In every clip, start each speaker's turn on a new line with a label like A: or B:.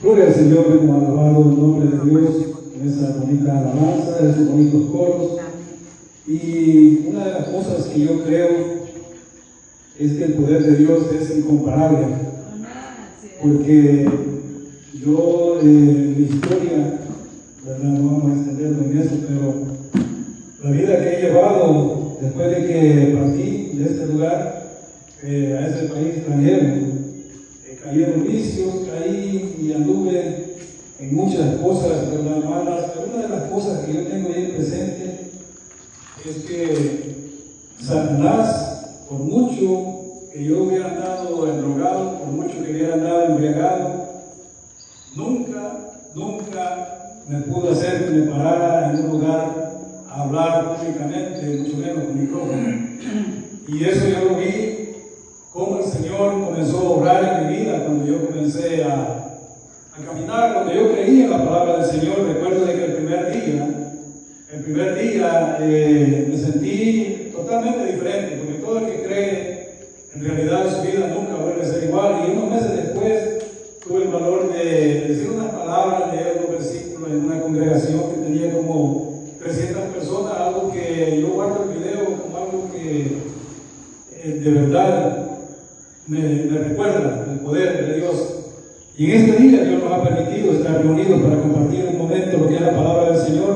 A: Gloria al Señor, hemos alabado el nombre de Dios en esa bonita alabanza, en esos bonitos coros. Y una de las cosas que yo creo es que el poder de Dios es incomparable. Porque yo, mi historia, ¿verdad? No vamos a extenderlo en eso, pero la vida que he llevado después de que partí de este lugar a ese país extranjero, caí en los vicios, caí y anduve en muchas cosas, ¿verdad, malas? Pero una de las cosas que yo tengo bien presente es que Satanás, por mucho que yo hubiera andado endrogado, por mucho que hubiera andado embriagado, nunca me pudo hacer que me parara en un lugar a hablar públicamente, mucho menos con micrófono. Y eso yo lo vi, cómo el Señor comenzó a obrar en mi vida cuando yo comencé a caminar, cuando yo creía en la palabra del Señor. Recuerdo de que el primer día me sentí totalmente diferente, porque todo el que cree en realidad su vida nunca vuelve a ser igual. Y unos meses después tuve el valor de decir unas palabras, leer unos versículos en una congregación que tenía como 300 personas, algo que yo guardo el video como algo que de verdad me recuerda el poder de Dios. Y en este día Dios nos ha permitido estar reunidos para compartir un momento lo que es la palabra del Señor.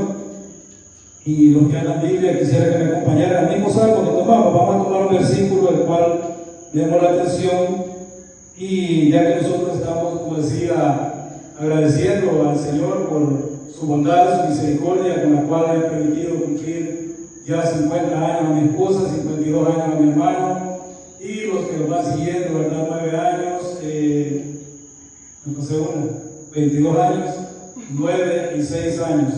A: Y los que andan Biblia, quisiera que me acompañaran al mismo salmo que tomamos. Vamos a tomar un versículo del cual me llamó la atención, y ya que nosotros estamos, como decía, agradeciendo al Señor por su bondad, su misericordia, con la cual le ha permitido cumplir ya 50 años a mi esposa, 52 años a mi hermano, y los que lo van siguiendo, ¿verdad? 9 años, no sé, 22 años, 9 y 6 años.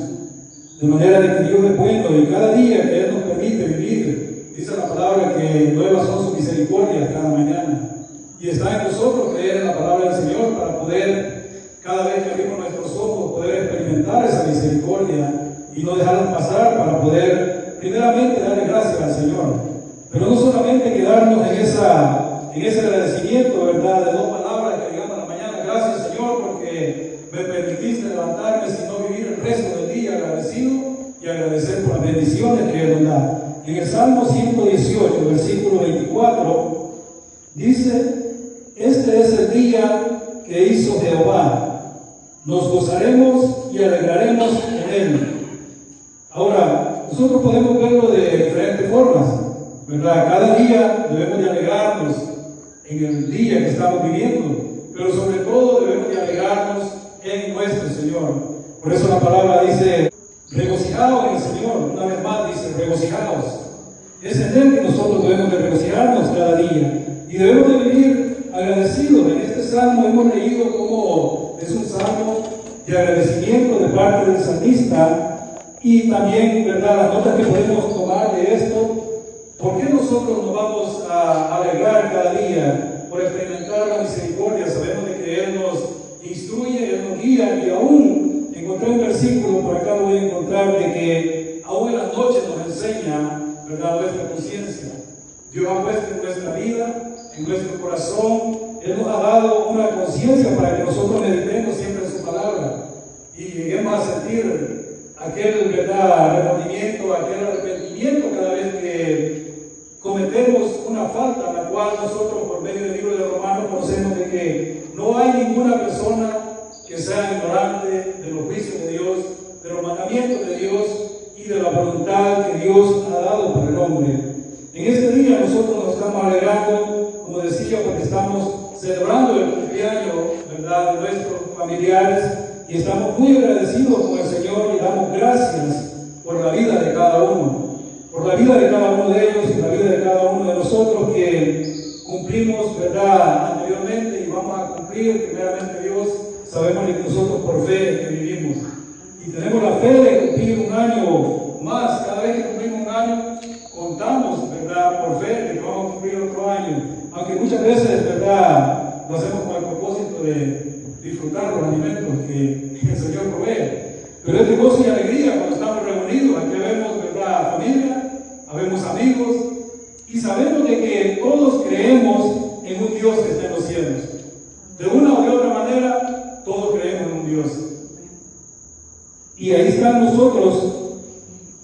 A: De manera de que Dios es bueno, y cada día que Él nos permite vivir, dice la palabra que nuevas son sus misericordias cada mañana. Y está en nosotros creer en la palabra del Señor para poder, cada vez que abrimos nuestros ojos, poder experimentar esa misericordia y no dejarla pasar, para poder primeramente darle gracias al Señor. Pero no solamente quedarnos en ese agradecimiento, ¿verdad?, de 2 palabras que digamos a la mañana: gracias, Señor, porque me permitiste levantarme, sino vivir el resto del día agradecido y agradecer por las bendiciones que Él nos da. En el Salmo 118, versículo 24, dice: este es el día que hizo Jehová, nos gozaremos y alegraremos en Él. Ahora, nosotros podemos verlo de diferentes formas, ¿verdad? Cada día debemos de alegrarnos en el día que estamos viviendo, pero sobre todo debemos de alegrarnos en nuestro Señor. Por eso la palabra dice: regocijaos en el Señor. Una vez más dice: regocijaos. Es en Él que nosotros debemos de regocijarnos cada día, y debemos de vivir agradecidos. En este salmo hemos leído cómo es un salmo de agradecimiento de parte del salmista, y también, ¿verdad?, las notas que podemos tomar de esto. ¿Por qué nosotros nos vamos a alegrar cada día? Por experimentar la misericordia. Sabemos de que Él nos instruye, Él nos guía, y aún encontré un versículo, por acá lo voy a encontrar, de que aún en las noches nos enseña, ¿verdad?, nuestra conciencia. Dios ha puesto en nuestra vida, en nuestro corazón, Él nos ha dado una conciencia para que nosotros meditemos siempre en su palabra y lleguemos a sentir aquel, ¿verdad?, remordimiento, aquel arrepentimiento cada vez que cometemos una falta, la cual nosotros, por medio del libro de Romanos, conocemos de que no hay ninguna persona que sea ignorante de los juicios de Dios, de los mandamientos de Dios y de la voluntad que Dios ha dado para el hombre. En este día nosotros nos estamos alegrando, como decía, porque estamos celebrando el cumpleaños, ¿verdad?, de nuestros familiares, y estamos muy agradecidos con el Señor y damos gracias por la vida de cada uno, por la vida de cada uno de ellos y la vida de cada uno de nosotros que cumplimos, ¿verdad?, anteriormente, y vamos a cumplir primeramente Dios. Sabemos que nosotros por fe que vivimos, y tenemos la fe de cumplir un año más. Cada vez que cumplimos un año, contamos, ¿verdad?, por fe de que vamos a cumplir otro año, aunque muchas veces, ¿verdad?, lo hacemos con el propósito de disfrutar los alimentos que el Señor provee. Pero es de gozo y alegría cuando estamos reunidos. Aquí vemos, ¿verdad?, familia, habemos amigos, y sabemos de que todos creemos en un Dios que está en los cielos. De una o de otra manera, todos creemos Y ahí están nosotros,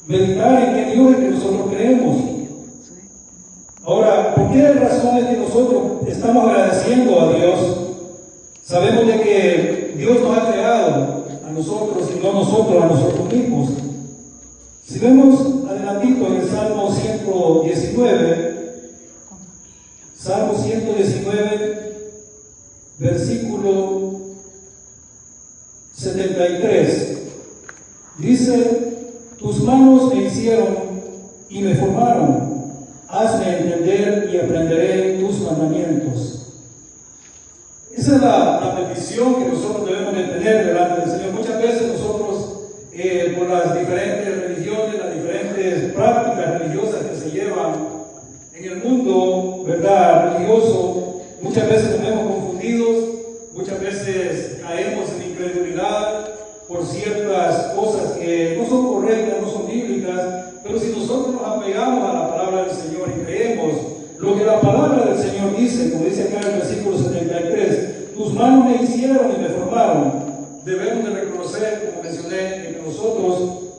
A: meditar en qué Dios es que nosotros creemos. Ahora, ¿por qué razones que nosotros estamos agradeciendo a Dios? Sabemos de que Dios nos ha creado a nosotros y no nosotros a nosotros mismos. Si vemos adelantito en el Salmo 119, versículo 73, dice: tus manos me hicieron y me formaron, hazme entender y aprenderé tus mandamientos. Esa es la petición que nosotros debemos de tener delante del Señor. Muchas veces nosotros, por las diferentes religiones, las diferentes prácticas religiosas que se llevan en el mundo, ¿verdad?, religioso, muchas veces nos vemos confundidos, muchas veces caemos en incredulidad por ciertas cosas que no son correctas, no son bíblicas, pero si nosotros nos apegamos a la palabra del Señor y creemos lo que la palabra del Señor dice, como dice acá en el versículo 73, tus manos me hicieron y me formaron, debemos de reconocer, como mencioné, que nosotros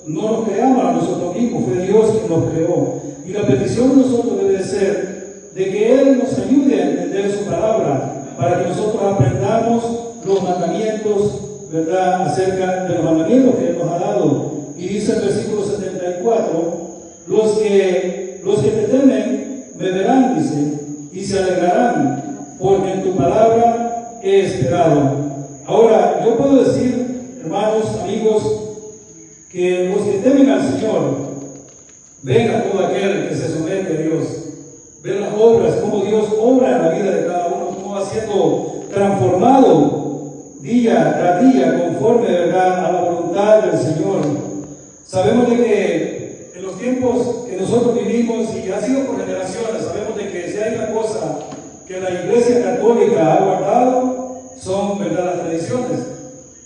A: no nos creamos a nosotros mismos, fue Dios quien nos creó. Y la petición de nosotros debe ser de que Él nos ayude a entender su palabra, para que nosotros aprendamos los mandamientos, ¿verdad?, acerca de los mandamientos que Él nos ha dado. Y dice el versículo 74, los que te temen me verán, dice, y se alegrarán, porque en tu palabra he esperado. Ahora, yo puedo decir, hermanos, amigos, que los que temen al Señor ven a todo aquel que se somete a Dios, ven las obras, cómo Dios obra en la vida de cada uno, cómo va siendo transformado día tras día conforme, ¿verdad?, a la voluntad del Señor. Sabemos de que en los tiempos que nosotros vivimos, y ha sido por generaciones, sabemos de que si hay una cosa que la Iglesia Católica ha guardado, son, ¿verdad?, las tradiciones.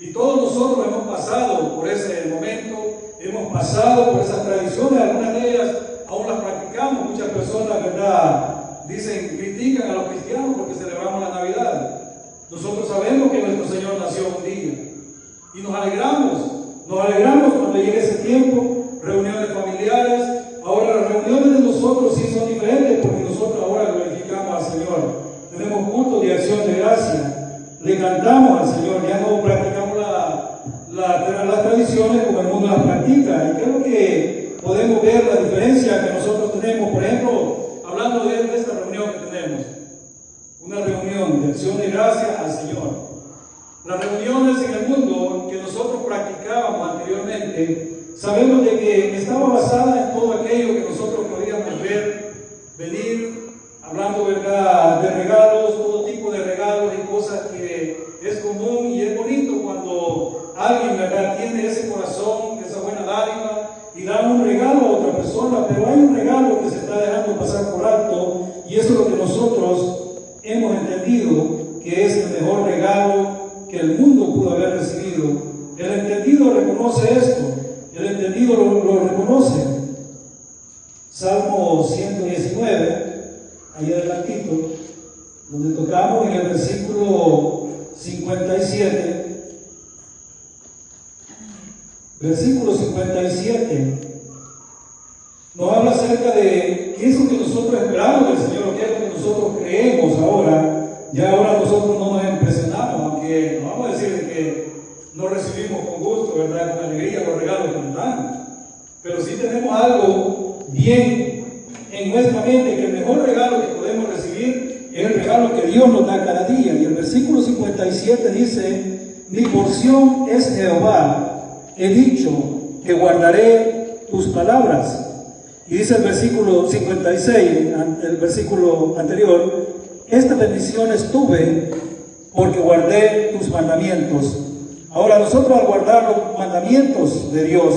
A: Y todos nosotros hemos pasado por ese momento, hemos pasado por esas tradiciones, algunas de ellas aún las practicamos. Muchas personas, ¿verdad?, dicen, critican a los cristianos porque celebramos la Navidad. Nosotros sabemos que nuestro Señor nació un día y nos alegramos cuando llegue ese tiempo, reuniones familiares. Ahora las reuniones de nosotros sí son diferentes, porque nosotros ahora glorificamos al Señor, tenemos culto de acción de gracia, le cantamos al Señor, ya no practicamos las tradiciones como el mundo las practica. Y creo que podemos ver la diferencia que nosotros tenemos, por ejemplo, hablando de esta reunión que tenemos, una reunión de acción de gracia al Señor. Las reuniones en el mundo que nosotros practicábamos anteriormente, sabemos de que estaba basada en todo aquello que nosotros podíamos ver, venir, hablando, ¿verdad?, de regalos, todo tipo de regalos y cosas que es común y es bonito cuando alguien, ¿verdad?, tiene ese corazón, esa buena dádiva y da un regalo a otra persona, pero hay un regalo que se está dejando pasar por alto, y eso es lo que nosotros hemos entendido que es el mejor regalo que el mundo pudo haber recibido. El entendido reconoce esto, el entendido lo reconoce. Salmo 119, ahí adelantito, donde tocamos en el versículo 57. Versículo 57 nos habla acerca de qué es lo que nosotros esperamos del Señor, qué es lo que nosotros creemos ahora. Ya ahora nosotros no nos impresionamos, aunque no vamos a decir que no recibimos con gusto, ¿verdad?, con alegría los regalos que nos dan, pero sí tenemos algo bien en nuestra mente, que el mejor regalo que podemos recibir es el regalo que Dios nos da cada día. Y el versículo 57 dice: mi porción es Jehová, he dicho que guardaré tus palabras. Y dice el versículo 56, el versículo anterior: esta bendición tuve porque guardé tus mandamientos. Ahora nosotros, al guardar los mandamientos de Dios,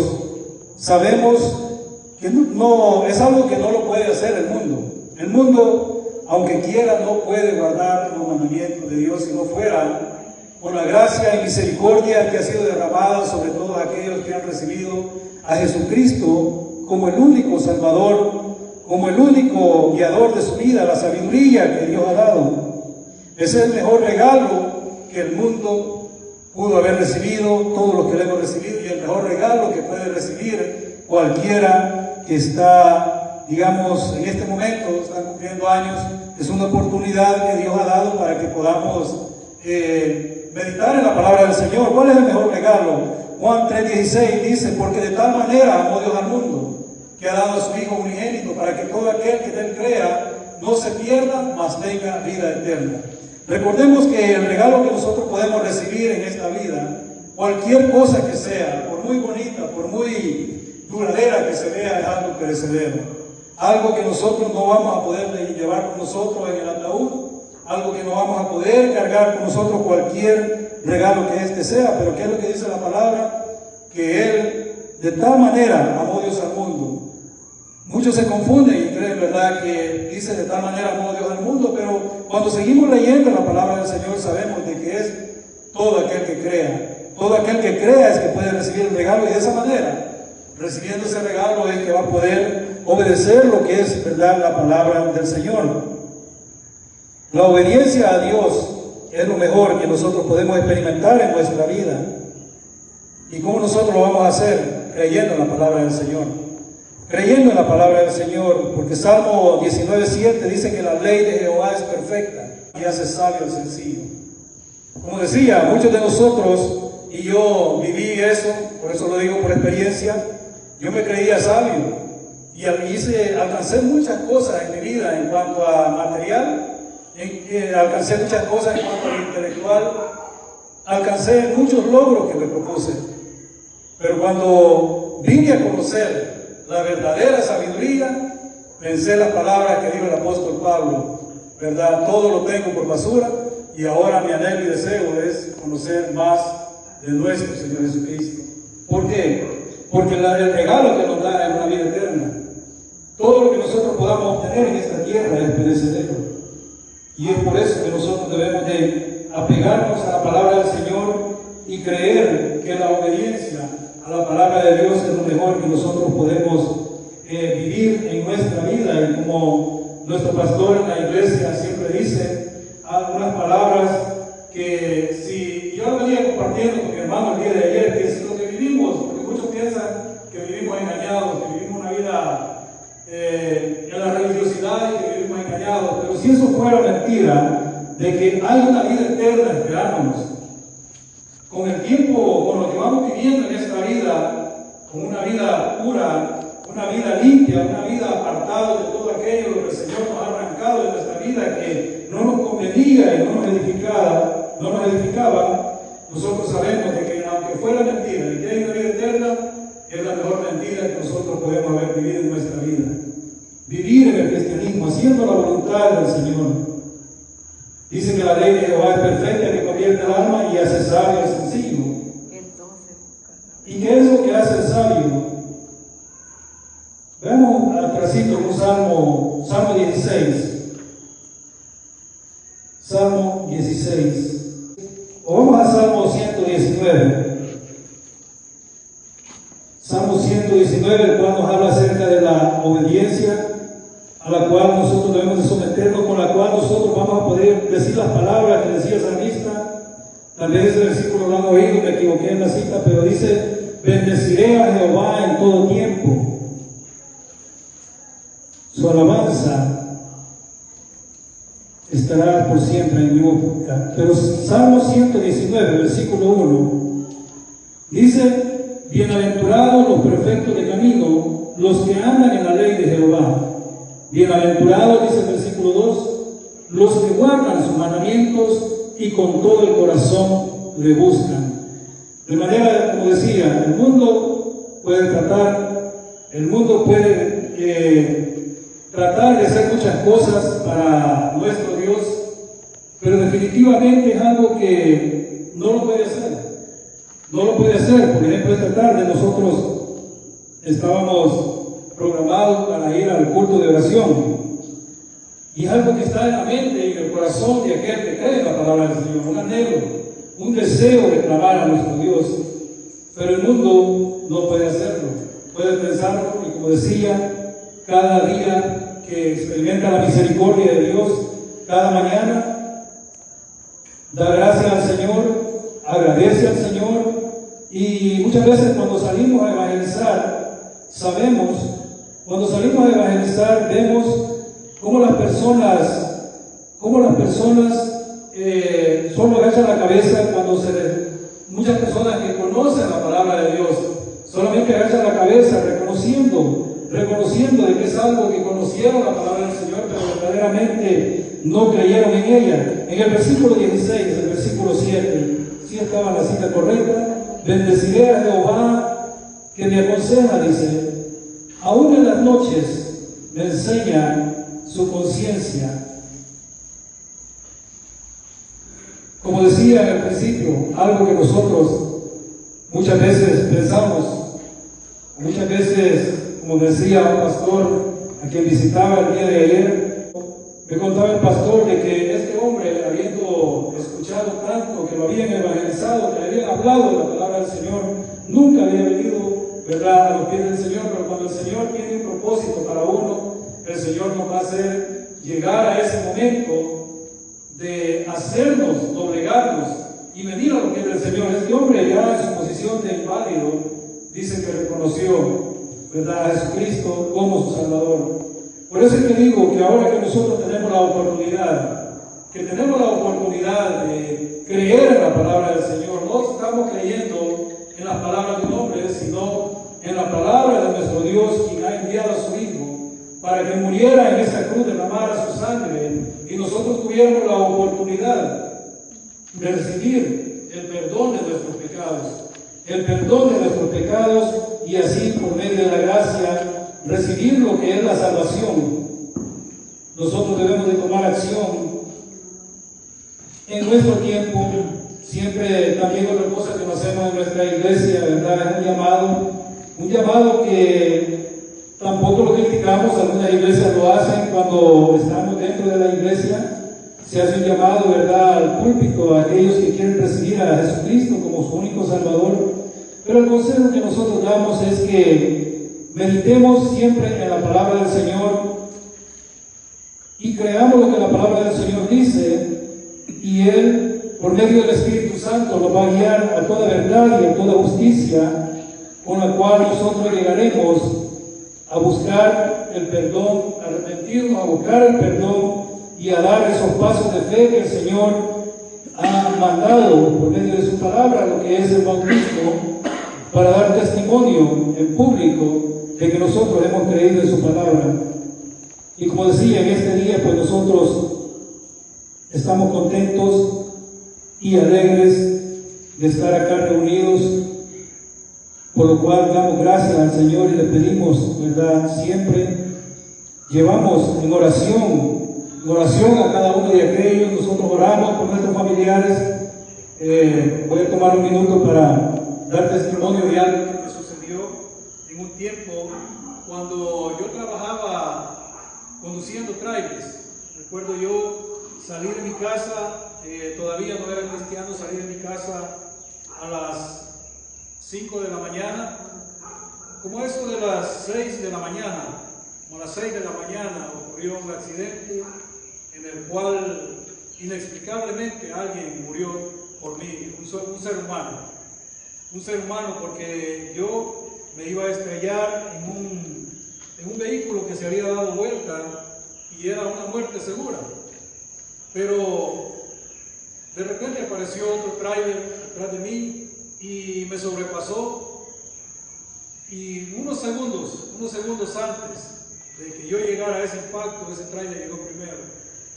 A: sabemos que no es algo que no lo puede hacer el mundo. El mundo, aunque quiera, no puede guardar los mandamientos de Dios si no fuera por la gracia y misericordia que ha sido derramada sobre todos aquellos que han recibido a Jesucristo como el único Salvador, como el único guiador de su vida, la sabiduría que Dios ha dado. Ese es el mejor regalo que el mundo pudo haber recibido, todo lo que le hemos recibido, y el mejor regalo que puede recibir cualquiera que está, digamos, en este momento, están cumpliendo años, es una oportunidad que Dios ha dado para que podamos meditar en la palabra del Señor. ¿Cuál es el mejor regalo? Juan 3:16 dice, porque de tal manera amó Dios al mundo, que ha dado a su Hijo unigénito, para que todo aquel que en él crea no se pierda, mas tenga vida eterna. Recordemos que el regalo que nosotros podemos recibir en esta vida, cualquier cosa que sea, por muy bonita, por muy duradera que se vea, es algo perecedero. Algo que nosotros no vamos a poder llevar con nosotros en el ataúd, algo que no vamos a poder cargar con nosotros, cualquier regalo que este sea. Pero ¿qué es lo que dice la palabra? Que Él de tal manera amó Dios al mundo. Muchos se confunden y creen, ¿verdad?, que dice de tal manera amó Dios al mundo, pero cuando seguimos leyendo la palabra del Señor sabemos de que es todo aquel que crea. Todo aquel que crea es que puede recibir el regalo, y de esa manera, recibiendo ese regalo, es que va a poder obedecer lo que es, ¿verdad?, la palabra del Señor. La obediencia a Dios es lo mejor que nosotros podemos experimentar en nuestra vida. ¿Y cómo nosotros lo vamos a hacer? Creyendo en la palabra del Señor. Creyendo en la palabra del Señor, porque Salmo 19:7 dice que la ley de Jehová es perfecta y hace sabio al sencillo. Como decía, muchos de nosotros, y yo viví eso, por eso lo digo por experiencia, yo me creía sabio y alcancé muchas cosas en mi vida en cuanto a material, alcancé muchas cosas en cuanto a lo intelectual, alcancé muchos logros que me propuse. Pero cuando vine a conocer la verdadera sabiduría, pensé las palabras que dijo el apóstol Pablo, ¿verdad? Todo lo tengo por basura, y ahora mi anhelo y deseo es conocer más de nuestro Señor Jesucristo. ¿Por qué? Porque el regalo que nos da es una vida eterna. Todo lo que nosotros podamos obtener en esta tierra es perecedero. Y es por eso que nosotros debemos de apegarnos a la palabra del Señor y creer que la obediencia a la palabra de Dios es lo mejor que nosotros podemos vivir en nuestra vida. Y como nuestro pastor en la iglesia siempre dice algunas palabras que si yo venía compartiendo con mi hermano el día de ayer, que es lo que vivimos, porque muchos piensan que vivimos engañados, que vivimos una vida en la religiosidad y que vivimos engañados. Pero si eso fuera mentira, de que hay una vida eterna esperándonos, con el tiempo, con lo que vamos viviendo en esta vida, con una vida pura, una vida limpia, una vida apartada de todo aquello que el Señor nos ha arrancado de nuestra vida, que no nos convenía y no nos edificaba, nosotros sabemos de que aunque fuera mentira y que hay una vida eterna, es la mejor mentira que nosotros podemos haber vivido en nuestra vida. Vivir en el cristianismo, haciendo la voluntad del Señor. Dice que la ley de Jehová es perfecta, que convierte el alma y hace sabio al sencillo. ¿Y qué es lo que hace el sabio? Veamos atrásito un Salmo 16. Salmo 16. O vamos a Salmo 119. Salmo 119, el cual nos habla acerca de la obediencia a la cual nosotros debemos de someternos, con la cual nosotros vamos a poder decir las palabras que decía el salmista. Tal vez ese versículo lo han oído, me equivoqué en la cita, pero dice: bendeciré a Jehová en todo tiempo, su alabanza estará por siempre en mi boca. Pero Salmo 119, versículo 1, dice: bienaventurados los perfectos de camino, los que andan en la ley de Jehová. Bienaventurados, dice el versículo 2, los que guardan sus mandamientos y con todo el corazón le buscan. De manera, como decía, el mundo puede tratar de hacer muchas cosas para nuestro Dios, pero definitivamente es algo que no lo puede hacer. No lo puede hacer. Por ejemplo, esta tarde nosotros estábamos programados para ir al culto de oración, y es algo que está en la mente y en el corazón de aquel que cree en la palabra del Señor, un anhelo, un deseo de clamar a nuestro Dios, pero el mundo no puede hacerlo. Puede pensarlo, y como decía, cada día que experimenta la misericordia de Dios, cada mañana da gracias al Señor agradece al Señor, y muchas veces cuando salimos a evangelizar, cuando salimos a evangelizar, vemos cómo las personas solo agachan la cabeza muchas personas que conocen la palabra de Dios, solamente agachan la cabeza reconociendo de que es algo que conocieron la palabra del Señor, pero verdaderamente no creyeron en ella. En el versículo 16, el versículo 7, si estaba en la cita correcta, bendeciré a Jehová que me aconseja, dice, aún en las noches me enseña su conciencia. Como decía en el principio, algo que nosotros muchas veces pensamos, muchas veces, como decía un pastor a quien visitaba el día de ayer, me contaba el pastor de que este hombre, habiendo escuchado tanto, que lo habían evangelizado, que le habían hablado de la palabra del Señor, nunca había venido, ¿verdad?, a los pies del Señor, pero cuando el Señor tiene un propósito para uno, el Señor nos va a hacer llegar a ese momento de hacernos, doblegarnos y venir a los pies del Señor. Este hombre, ya en su posición de inválido, dice que reconoció, ¿verdad?, a Jesucristo como su Salvador. Por eso es que digo que ahora que nosotros tenemos la oportunidad de creer en la palabra del Señor, no estamos creyendo en las palabras de un hombre, sino en la palabra de nuestro Dios, quien ha enviado a su Hijo para que muriera en esa cruz, derramara su sangre, y nosotros tuviéramos la oportunidad de recibir el perdón de nuestros pecados, y así por medio de la gracia recibir lo que es la salvación. Nosotros debemos de tomar acción en nuestro tiempo. Siempre también otra cosa que nos hacemos en nuestra iglesia, ¿verdad?, es un llamado que tampoco lo criticamos. Algunas iglesias lo hacen cuando estamos dentro de la iglesia. Se hace un llamado, ¿verdad?, al púlpito a aquellos que quieren recibir a Jesucristo como su único Salvador. Pero el consejo que nosotros damos es que meditemos siempre en la palabra del Señor y creamos lo que la palabra del Señor dice, y Él, por medio del Espíritu Santo, nos va a guiar a toda verdad y a toda justicia, con la cual nosotros llegaremos a buscar el perdón, a arrepentirnos, a buscar el perdón y a dar esos pasos de fe que el Señor ha mandado por medio de su palabra, lo que es el bautismo, para dar testimonio en público de que nosotros hemos creído en su palabra. Y como decía, en este día, pues nosotros estamos contentos y alegres de estar acá reunidos, por lo cual damos gracias al Señor y le pedimos, ¿verdad?, siempre llevamos en oración a cada uno de aquellos. Nosotros oramos por nuestros familiares. Voy a tomar un minuto para dar testimonio de algo que me sucedió en un tiempo cuando yo trabajaba conduciendo trailers. Recuerdo yo salir de mi casa, todavía no era cristiano, salir de mi casa a las 5 de la mañana, como eso de las 6 de la mañana, como a las 6 de la mañana ocurrió un accidente en el cual inexplicablemente alguien murió por mí, un ser humano, porque yo me iba a estrellar en un vehículo que se había dado vuelta y era una muerte segura. Pero de repente apareció otro tráiler detrás de mí y me sobrepasó, y unos segundos antes de que yo llegara a ese impacto, ese tráiler llegó primero.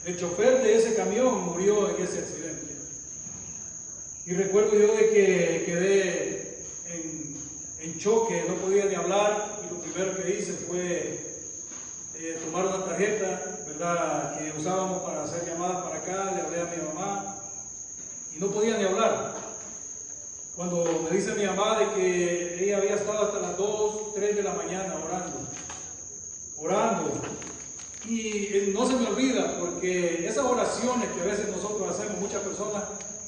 A: El chofer de ese camión murió en ese accidente. Y recuerdo yo de que quedé en choque, no podía ni hablar, y lo primero que hice fue tomar una tarjeta, ¿verdad?, que usábamos para hacer llamadas para acá. Le hablé a mi mamá y no podía ni hablar. Cuando me dice mi mamá de que ella había estado hasta las 2, 3 de la mañana orando. Y no se me olvida, porque esas oraciones que a veces nosotros hacemos, muchas personas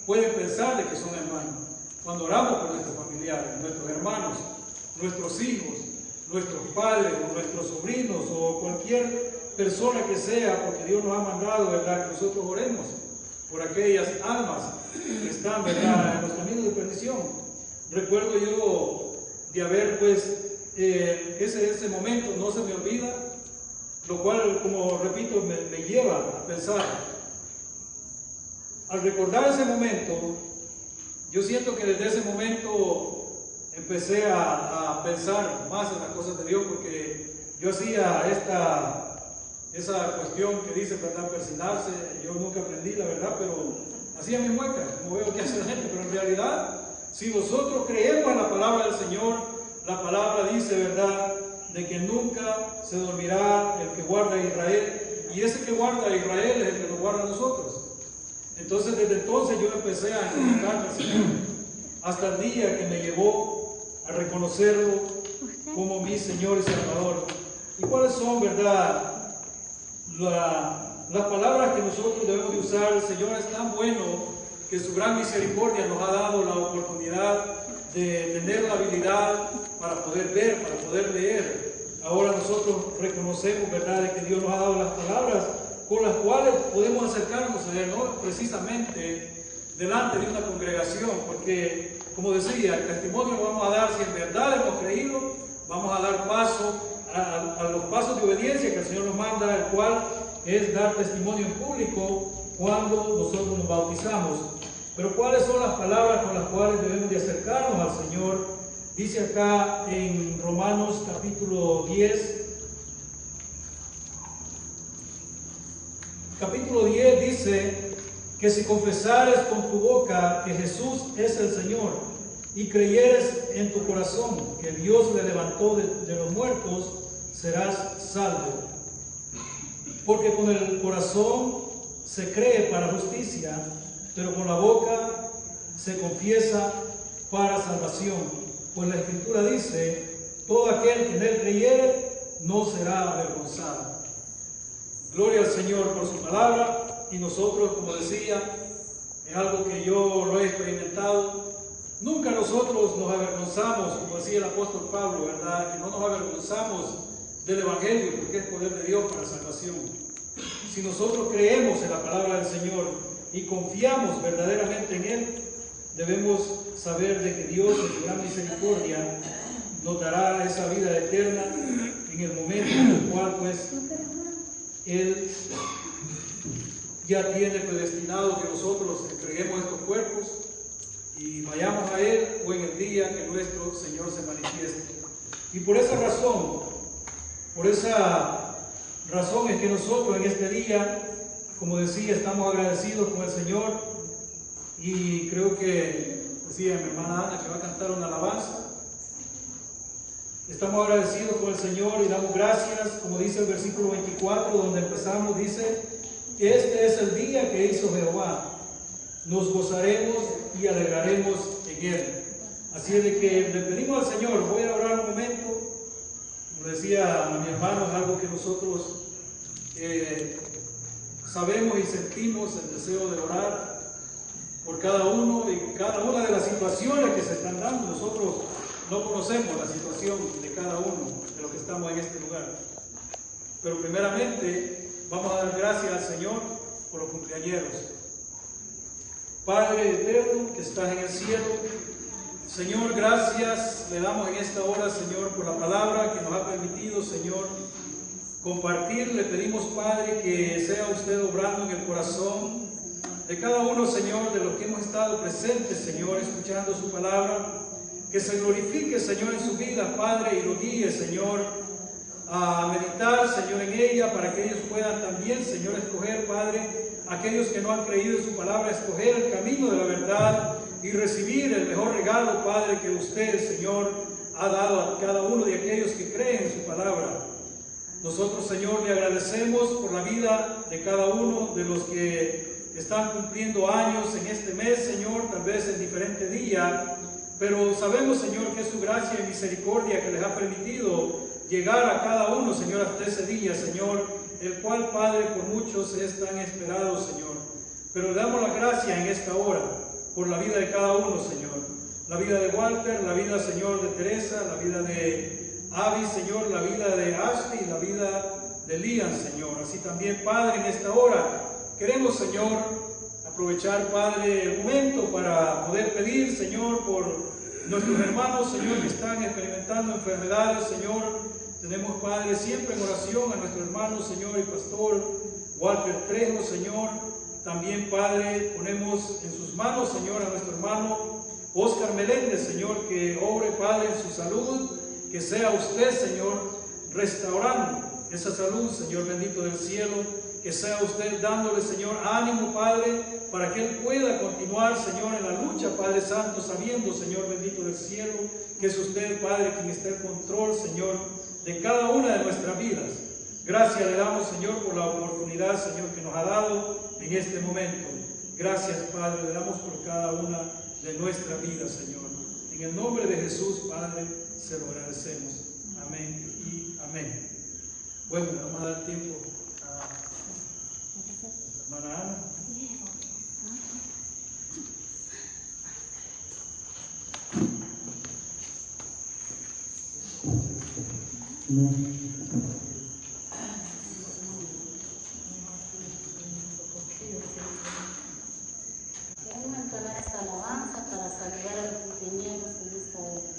A: pueden pensar de que son hermanos. Cuando oramos por nuestros familiares, nuestros hermanos, nuestros hijos, nuestros padres, nuestros sobrinos o cualquier persona que sea, porque Dios nos ha mandado, ¿verdad?, que nosotros oremos.
B: por aquellas almas que están, ¿verdad?, en los caminos de perdición. Recuerdo yo de haber, pues, ese momento no se me olvida, lo cual, como repito, me lleva a pensar. Al recordar ese momento, yo siento que desde ese momento empecé a pensar más en las cosas de Dios, porque yo hacía esa cuestión que dice, ¿verdad?, persignarse. Yo nunca aprendí, la verdad, pero hacía mi mueca, como veo que hace la gente. Pero en realidad, si nosotros creemos en la palabra del Señor, la palabra dice, ¿verdad?, de que nunca se dormirá el que guarda a Israel, y ese que guarda a Israel es el que nos guarda a nosotros. Entonces, desde entonces yo empecé a encomendarme al Señor, hasta el día que me llevó a reconocerlo como mi Señor y Salvador. ¿Y cuáles son, verdad, las palabras que nosotros debemos de usar? El Señor es tan bueno que su gran misericordia nos ha dado la oportunidad de tener la habilidad para poder ver, para poder leer. Ahora nosotros reconocemos, ¿verdad?, de que Dios nos ha dado las palabras con las cuales podemos acercarnos a Él, no precisamente delante de una congregación, porque, como decía, el testimonio lo vamos a dar si en verdad hemos creído. Vamos a dar paso a los pasos de obediencia que el Señor nos manda, el cual es dar testimonio en público cuando nosotros nos bautizamos. Pero ¿cuáles son las palabras con las cuales debemos de acercarnos al Señor? Dice acá en Romanos capítulo 10, capítulo 10 dice que si confesares con tu boca que Jesús es el Señor y creyeres en tu corazón que Dios le levantó de los muertos, serás salvo. Porque con el corazón se cree para justicia, pero con la boca se confiesa para salvación. Pues la Escritura dice, todo aquel que en Él creyere no será avergonzado. Gloria al Señor por su palabra. Y nosotros, como decía, es algo que yo lo he experimentado. Nunca nosotros nos avergonzamos, como decía el apóstol Pablo, ¿verdad?, que no nos avergonzamos del Evangelio, porque es poder de Dios para salvación. Si nosotros creemos en la palabra del Señor y confiamos verdaderamente en Él, debemos saber de que Dios, en su gran misericordia, nos dará esa vida eterna en el momento en el cual, pues, Él ya tiene predestinado que nosotros entreguemos estos cuerpos y vayamos a Él, o en el día que nuestro Señor se manifieste. Y por esa razón es que nosotros en este día, como decía, estamos agradecidos con el Señor, y creo que decía mi hermana Ana que va a cantar una alabanza. Estamos agradecidos con el Señor y damos gracias, como dice el versículo 24, donde empezamos, dice: este es el día que hizo Jehová, nos gozaremos y alegraremos en Él. Así es de que le pedimos al Señor. Voy a orar un momento. Como decía a mi hermano, es algo que nosotros sabemos y sentimos el deseo de orar por cada uno y cada una de las situaciones que se están dando. Nosotros no conocemos la situación de cada uno de los que estamos en este lugar. Pero primeramente vamos a dar gracias al Señor por los cumpleañeros. Padre eterno que estás en el cielo, Señor, gracias le damos en esta hora, Señor, por la palabra que nos ha permitido, Señor, compartir. Le pedimos, Padre, que sea usted obrando en el corazón de cada uno, Señor, de los que hemos estado presentes, Señor, escuchando su palabra. Que se glorifique, Señor, en su vida, Padre, y lo guíe, Señor, a meditar, Señor, en ella, para que ellos puedan también, Señor, escoger, Padre, aquellos que no han creído en su palabra, escoger el camino de la verdad y recibir el mejor regalo, Padre, que usted, Señor, ha dado a cada uno de aquellos que creen en su palabra. Nosotros, Señor, le agradecemos por la vida de cada uno de los que están cumpliendo años en este mes, Señor, tal vez en diferente día, pero sabemos, Señor, que es su gracia y misericordia que les ha permitido llegar a cada uno, Señor, hasta ese día, Señor, el cual, Padre, por muchos es tan esperado, Señor. Pero le damos la gracia en esta hora por la vida de cada uno, Señor. La vida de Walter, la vida, Señor, de Teresa, la vida de Abby, Señor, la vida de Ashley, la vida de Lian, Señor. Así también, Padre, en esta hora queremos, Señor, aprovechar, Padre, el momento para poder pedir, Señor, por nuestros hermanos, Señor, que están experimentando enfermedades, Señor. Tenemos, Padre, siempre en oración a nuestro hermano, Señor, y pastor Walter Trejo, Señor. También, Padre, ponemos en sus manos, Señor, a nuestro hermano Oscar Meléndez, Señor, que obre, Padre, en su salud, que sea usted, Señor, restaurando esa salud, Señor bendito del cielo, que sea usted dándole, Señor, ánimo, Padre, para que él pueda continuar, Señor, en la lucha, Padre Santo, sabiendo, Señor bendito del cielo, que es usted, Padre, quien está en control, Señor, de cada una de nuestras vidas. Gracias le damos, Señor, por la oportunidad, Señor, que nos ha dado en este momento. Gracias, Padre, le damos por cada una de nuestras vidas, Señor. En el nombre de Jesús, Padre, se lo agradecemos. Amén y amén. Bueno, le vamos a dar tiempo a la hermana Ana.
C: Queremos entonar esta alabanza para saludar a los compañeros en esta hora.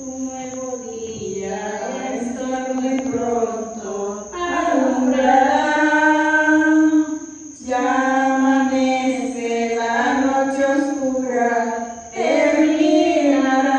C: Un nuevo día está muy pronto, alumbrará, ya amanece la noche oscura, terminará.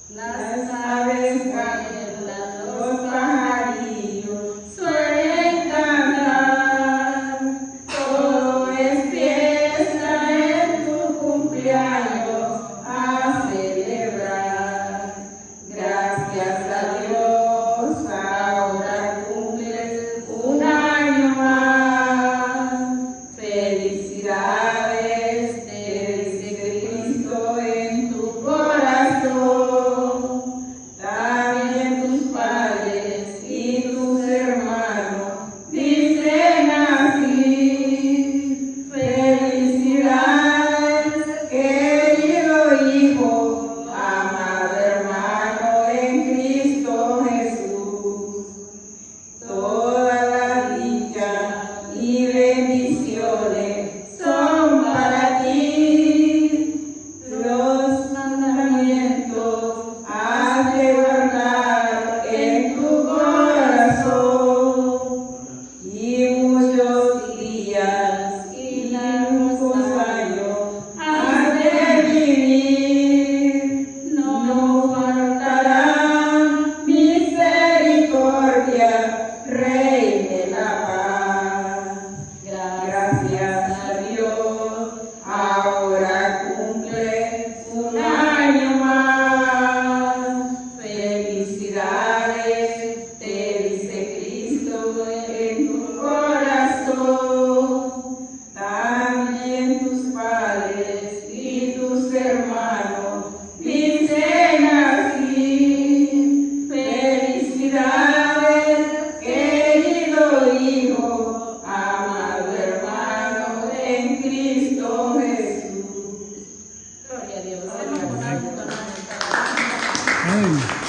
C: Las aves vuelan, los pajarillos suelen cantar, todo es fiesta en tu cumpleaños a celebrar. Gracias a Dios, ahora cumples un año más. Felicidades, te dice Cristo en tu corazón. También tus padres y tus hermanos dicen así. Felicidades, querido hijo, amado hermano en Cristo Jesús. Toda la dicha y bendiciones son para ti. Los mandamientos has de guardar en tu corazón. Y muchos días y largos años has de vivir. No faltará misericordia, Rey de la paz. Gracias a Dios, ahora cumple un año más. Felicidades, te dice Cristo en tu corazón. También tus padres y tus hermanos dicen así. Felicidades, querido hijo, amado hermano en Cristo Jesús. Gloria a Dios.
B: Amén.